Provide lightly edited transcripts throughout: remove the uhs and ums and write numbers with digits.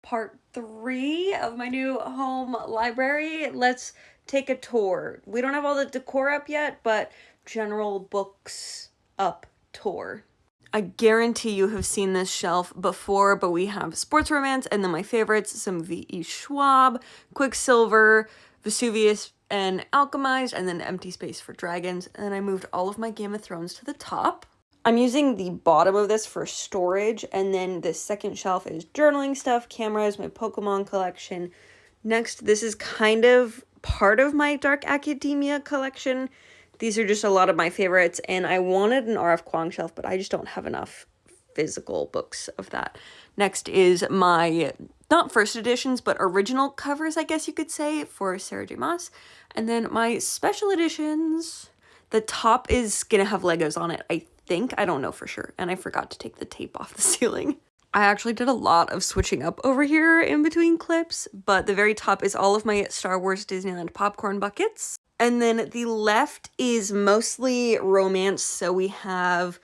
part 3 of my new home library. Let's take a tour. We don't have all the decor up yet, but general books up tour. I guarantee you have seen this shelf before, but we have sports romance and then my favorites, some V.E. Schwab, Quicksilver, Vesuvius, and Alchemized, and then Empty Space for Dragons. And then I moved all of my Game of Thrones to the top. I'm using the bottom of this for storage, and then the second shelf is journaling stuff, cameras, my Pokemon collection. Next, this is kind of part of my Dark Academia collection. These are just a lot of my favorites, and I wanted an R.F. Kuang shelf, but I just don't have enough physical books of that. Next is my, not first editions, but original covers, I guess you could say, for Sarah J. Maas. And then my special editions, the top is gonna have Legos on it, I think. I don't know for sure, and I forgot to take the tape off the ceiling. I actually did a lot of switching up over here in between clips, but the very top is all of my Star Wars Disneyland popcorn buckets. And then the left is mostly romance, so we have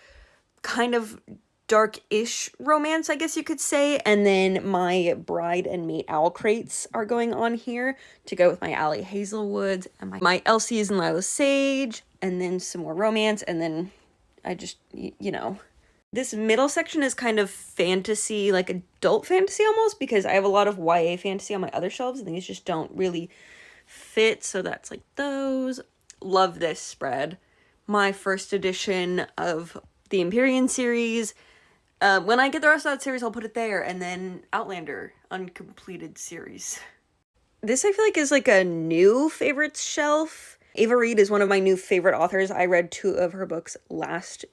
kind of dark-ish romance, I guess you could say, and then my Bride and Mate Owl crates are going on here to go with my Allie Hazelwood and my Elsie's and Lila Sage, and then some more romance, and then I just, you know. This middle section is kind of fantasy, like adult fantasy almost, because I have a lot of YA fantasy on my other shelves, and these just don't really fit, so that's like those. Love this spread. My first edition of the Empyrean series. When I get the rest of that series, I'll put it there, and then Outlander, uncompleted series. This I feel like is like a new favorites shelf. Ava Reid is one of my new favorite authors. I read 2 of her books last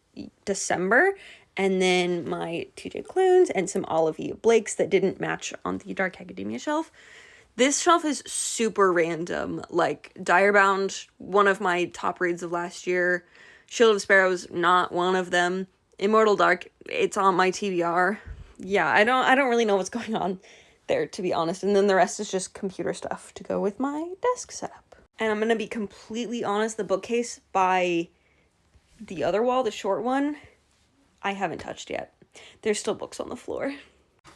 December, and then my TJ Clunes and some Olivia Blakes that didn't match on the Dark Academia shelf. This shelf is super random, like Direbound, one of my top reads of last year. Shield of Sparrows, not one of them. Immortal Dark, it's on my TBR. Yeah, I don't really know what's going on there, to be honest. And then the rest is just computer stuff to go with my desk setup. And I'm gonna be completely honest, the bookcase by the other wall, the short one, I haven't touched yet. There's still books on the floor.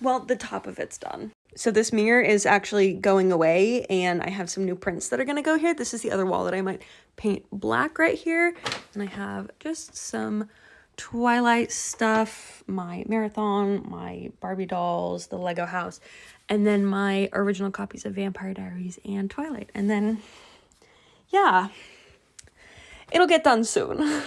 Well, the top of it's done. So this mirror is actually going away, and I have some new prints that are going to go here. This is the other wall that I might paint black right here. And I have just some Twilight stuff, my Marathon, my Barbie dolls, the Lego house, and then my original copies of Vampire Diaries and Twilight. And then, yeah, it'll get done soon.